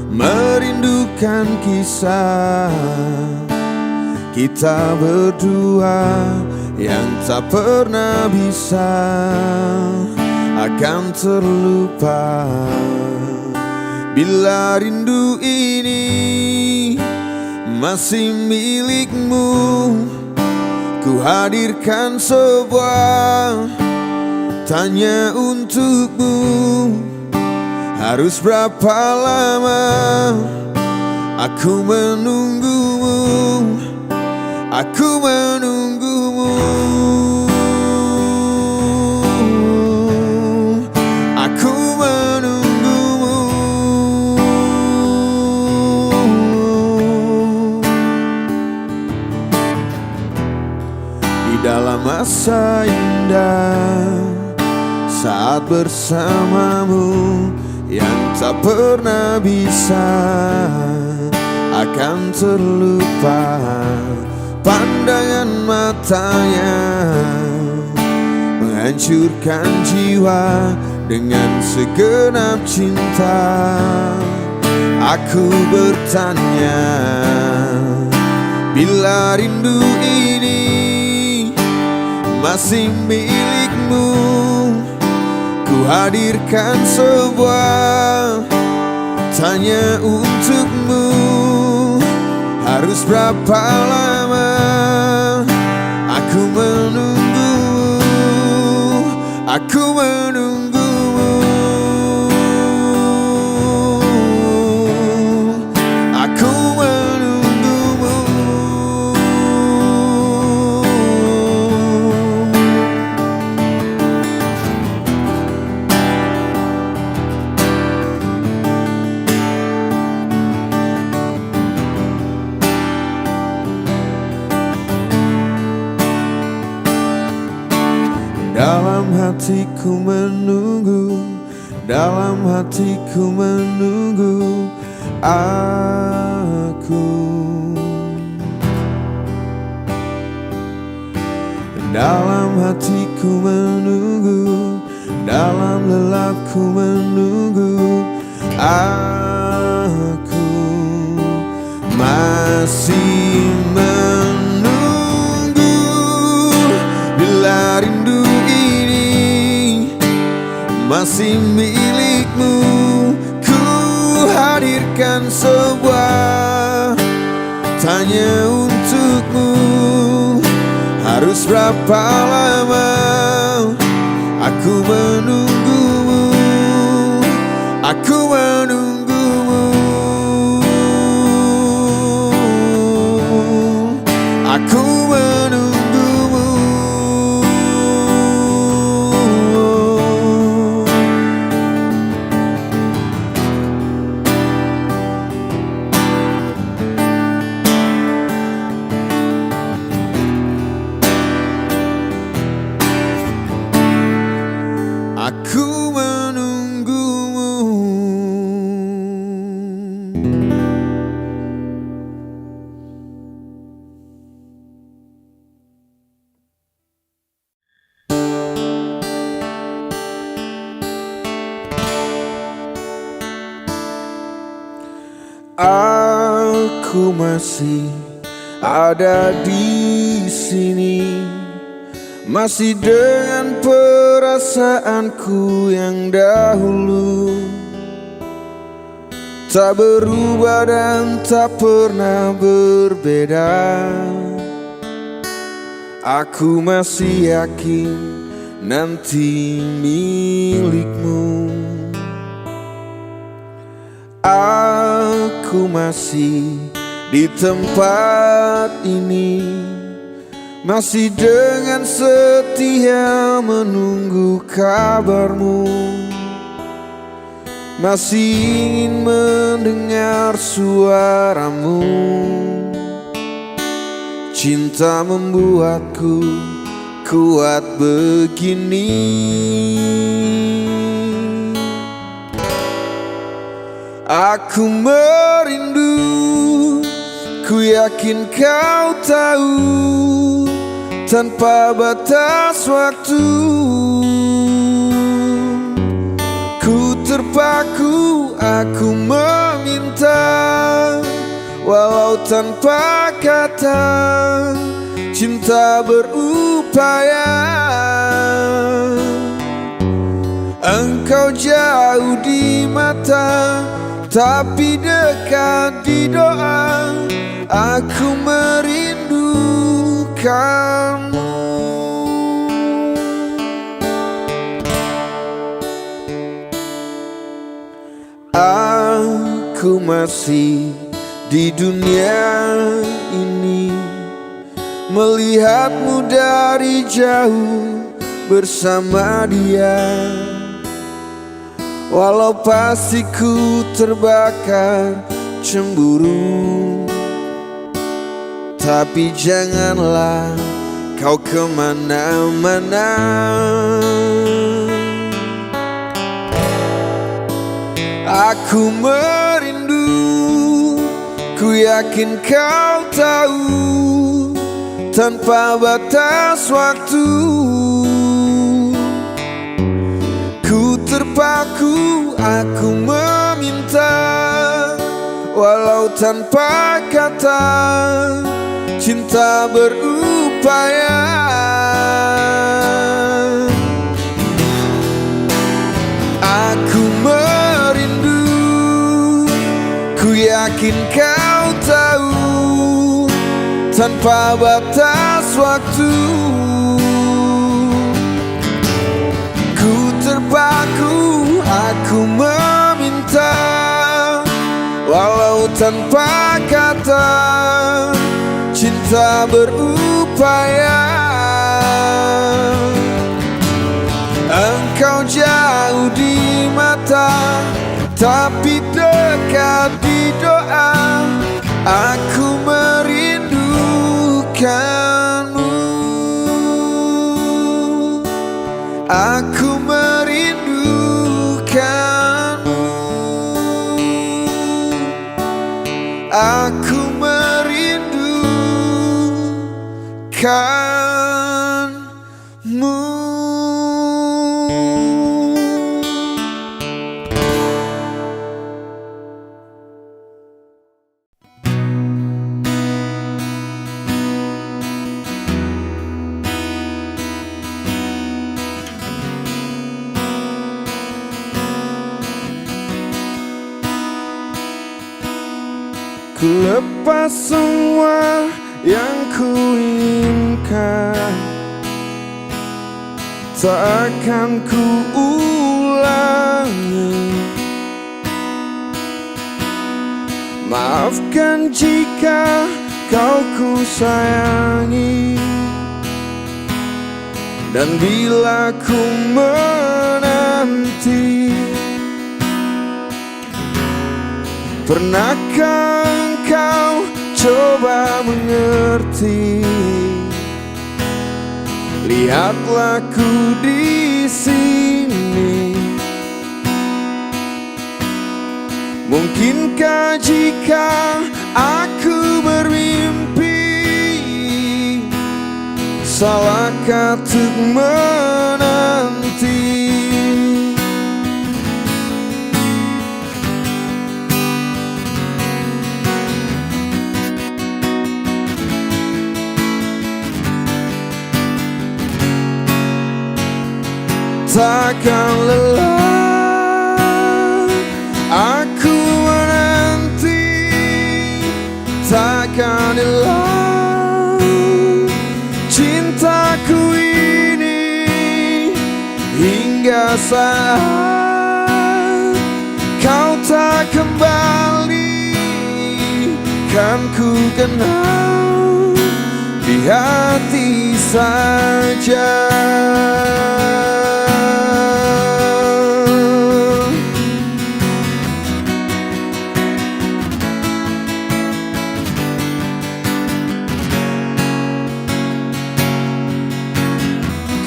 merindukan kisah kita berdua yang tak pernah bisa akan terlupa. Bila rindu ini masih milikmu, ku hadirkan sebuah tanya untukmu. Harus berapa lama aku menunggumu, aku menunggumu, aku menunggumu. Di dalam masa indah saat bersamamu yang tak pernah bisa akan terlupa. Pandangan matanya menghancurkan jiwa dengan segenap cinta. Aku bertanya, bila rindu ini masih milikmu, ku hadirkan sebuah tanya untukmu. Harus berapa lama aku menunggu, aku menunggumu, aku menunggumu. Dalam hatiku menunggu, dalam hatiku menunggu aku. Dalam hatiku menunggu, dalam lelapku menunggu aku. Masih menunggu bila rindu masih milikmu, ku hadirkan sebuah tanya untukmu. Harus berapa lama Aku menunggumu, aku menunggumu, aku menunggumu. Aku menunggumu. Aku masih ada di sini, masih dengan perasaanku yang dahulu, tak berubah dan tak pernah berbeda. Aku masih yakin nanti milikmu. Aku masih di tempat ini, masih dengan setia menunggu kabarmu, masih ingin mendengar suaramu. Cinta membuatku kuat begini. Aku merindu, ku yakin kau tahu, tanpa batas waktu. Ku terpaku, aku meminta, walau tanpa kata. Cinta berupaya. Engkau jauh di mata, tapi dekat di doa. Aku merindukanmu. Aku masih di dunia ini, melihatmu dari jauh bersama dia. Walau pasti ku terbakar cemburu, tapi janganlah kau kemana-mana. Aku merindu, ku yakin kau tahu, tanpa batas waktu. Ku terpaku, aku meminta, walau tanpa kata. Cinta berupaya. Aku merindu, ku yakin kau tahu, tanpa batas waktu. Ku terpaku, aku meminta, walau tanpa kata. Cinta berupaya. Engkau jauh di mata, tapi dekat di doa. Aku merindukanmu. Aku merindukanmu. Aku merindukanmu. Ku lepas semua yang ku inginkan, tak akan ku ulangi. Maafkan jika kau ku sayangi, dan bila ku menanti, pernahkah engkau coba mengerti? Lihatlah ku di sini. Mungkinkah jika aku bermimpi, salahkah untuk menanti? Takkan lelah aku menanti, takkan lelah cintaku ini, hingga saat kau tak kembali, kan ku kenal di hati saja.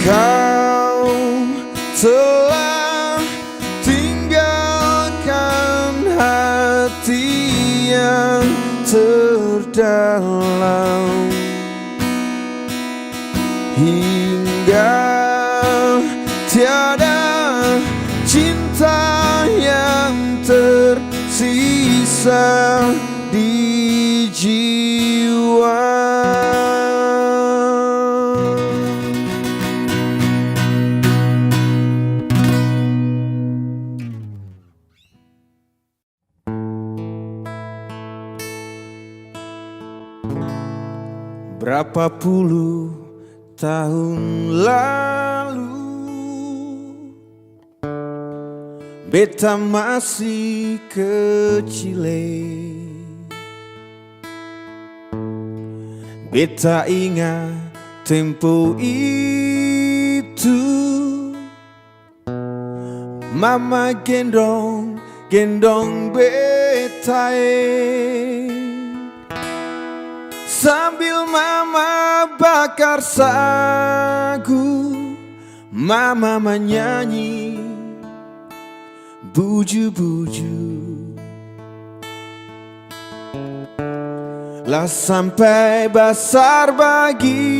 Kau telah tinggalkan hati yang terdalam, hingga tiada cinta yang tersisa di jiwa. Berapa puluh tahun lalu, beta masih kecil. Beta ingat tempo itu, mama gendong beta, sambil mama bakar sagu, mama menyanyi buju-buju. Lah sampai besar begini,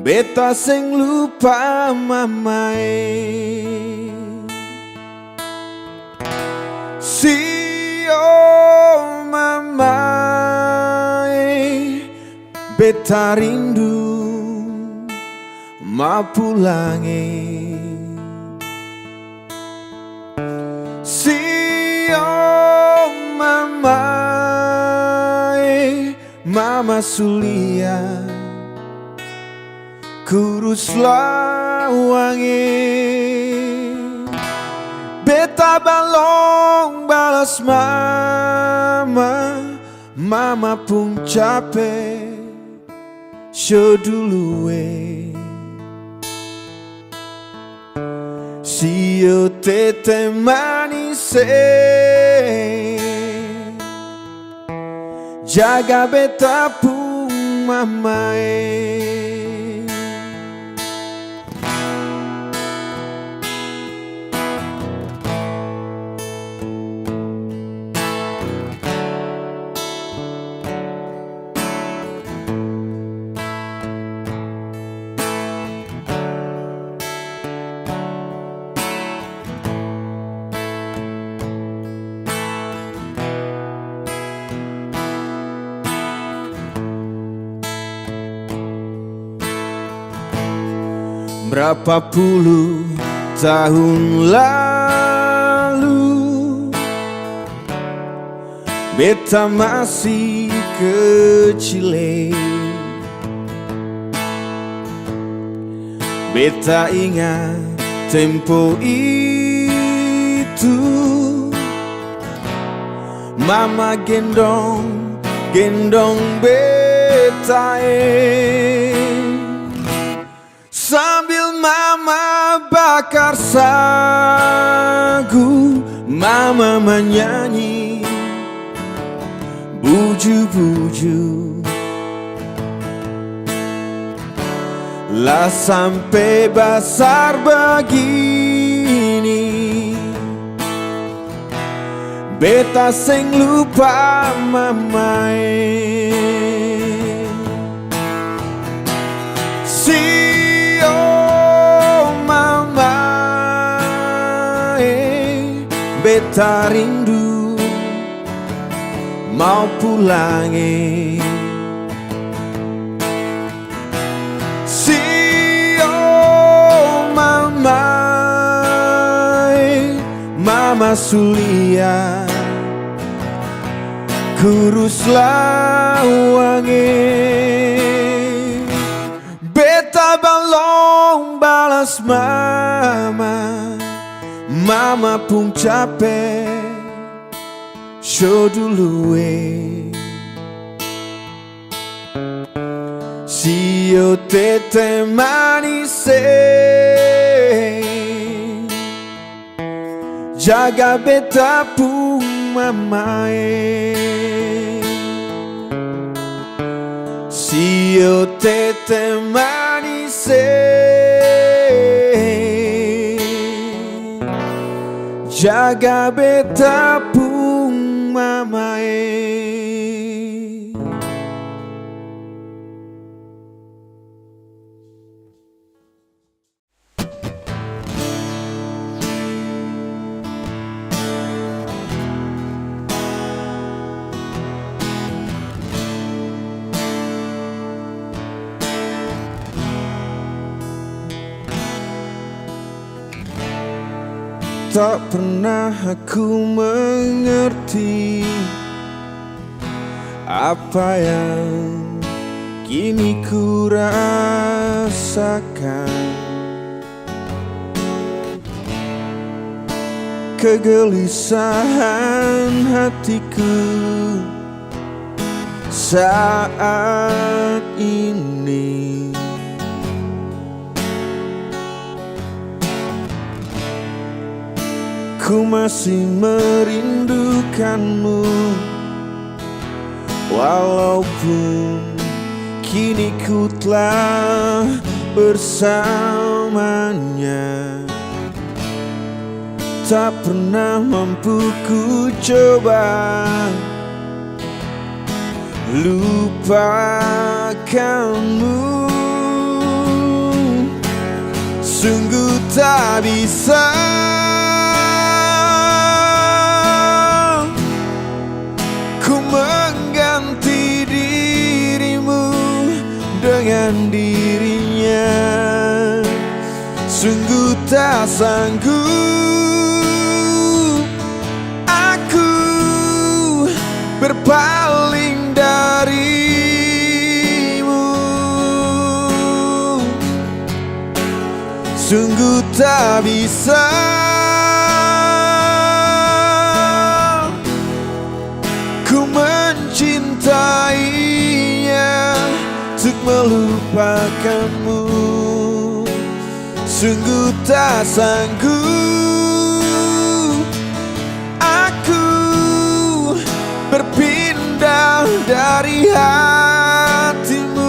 beta sing lupa mamae. Oh mamae, beta rindu ma pulange. Oh mamae, mama sulia kurus lawange. Beta balong balas mama pun capek show duluwe. Sio tete manise, jaga beta pun mamae. Berapa puluh tahun lalu, beta masih kecil. Beta ingat tempo itu, mama gendong beta sambil mama bakar sagu, mama menyanyi buju-buju. Lah sampai besar begini, beta sing lupa mamae. Sio mamae, beta rindu mau pulangi. Mama Sulia kuruslah wangi, beta balong balas mama pun capek show dulu sio tete manise, jaga beta pun mamae. Sio tete manise, jaga beta pun mamae. Tak pernah aku mengerti apa yang kini ku rasakan. Kegelisahan hatiku saat ini. Ku masih merindukanmu, walaupun kini ku telah bersamanya. Tak pernah mampu ku coba lupakanmu, sungguh tak bisa. Mengganti dirimu dengan dirinya, sungguh tak sanggup aku berpaling darimu, sungguh tak bisa. Ku mencintainya untuk melupakanmu, sungguh tak sanggup aku berpindah dari hatimu.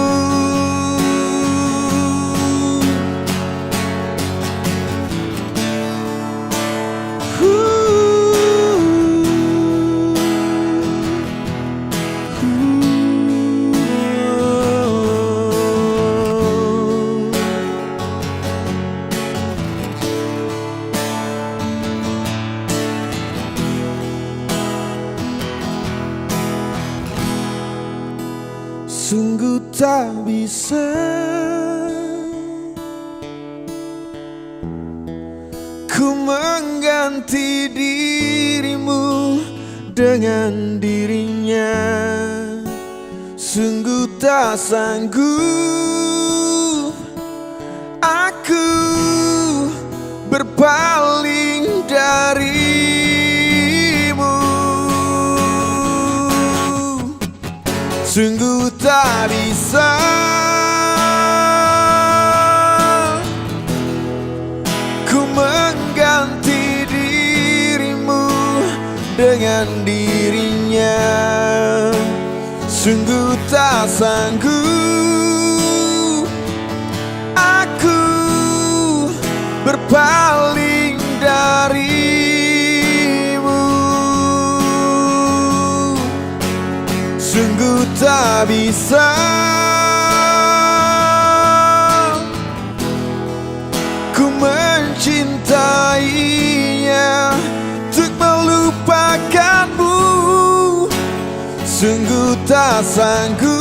Sungguh tak bisa ku mengganti dirimu dengan dirinya, sungguh tak sanggup aku Aku berpaling darimu, sungguh tak bisa ku mengganti dirimu dengan dirinya. Sungguh tak sanggup aku berpaling darimu, sungguh tak bisa ku mencintainya untuk melupakanmu. Sungguh tak sanggup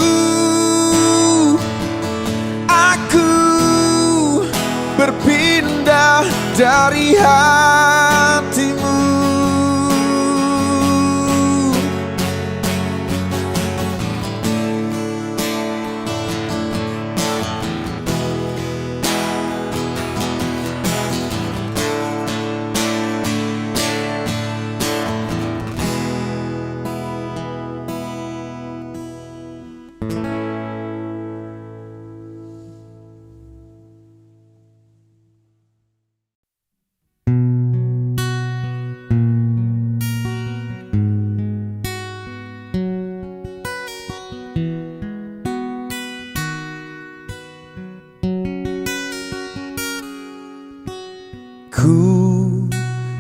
aku berpindah dari hatimu. Ku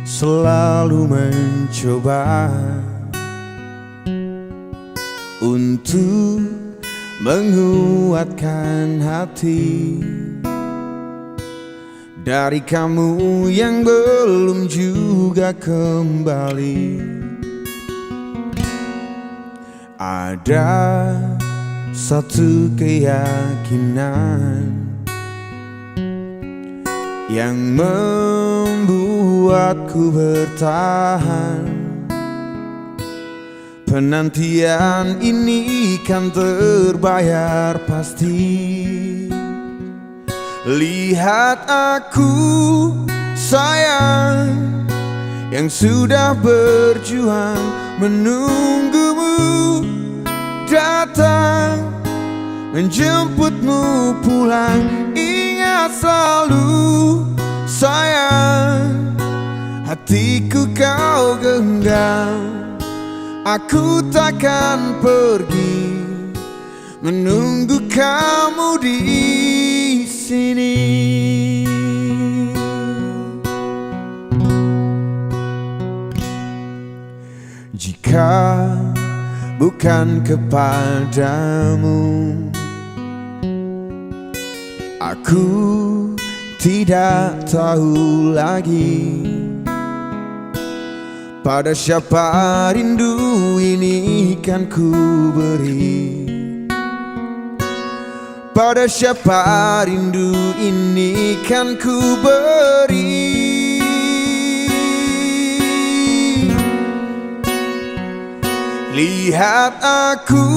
selalu mencoba untuk menguatkan hati dari kamu yang belum juga kembali. Ada satu keyakinan yang membuatku bertahan. Penantian ini kan terbayar pasti. Lihat aku sayang, yang sudah berjuang menunggumu datang, menjemputmu pulang. Ingat selalu sayang, hatiku kau genggam. Aku takkan pergi, menunggu kamu di sini. Jika bukan kepadamu, aku tidak tahu lagi pada siapa rindu ini kan ku beri. Pada siapa rindu ini kan ku beri. Lihat aku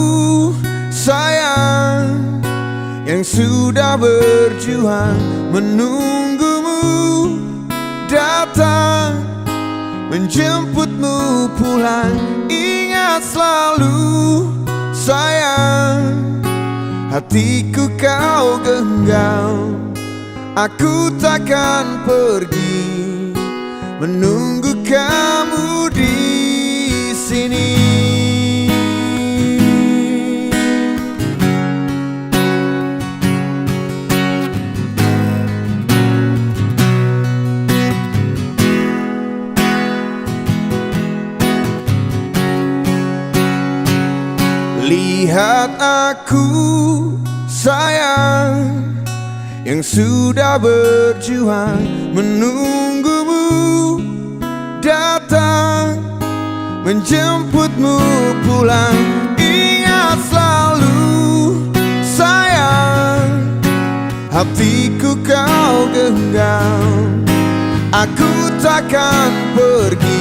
sayang, yang sudah berjuang menunggumu datang, menjemputmu pulang. Ingat selalu sayang, hatiku kau genggam. Aku takkan pergi, menunggu kamu di sini. Lihat aku sayang, yang sudah berjuang menunggumu datang, menjemputmu pulang. Ingat selalu sayang, hatiku kau genggam. Aku takkan pergi,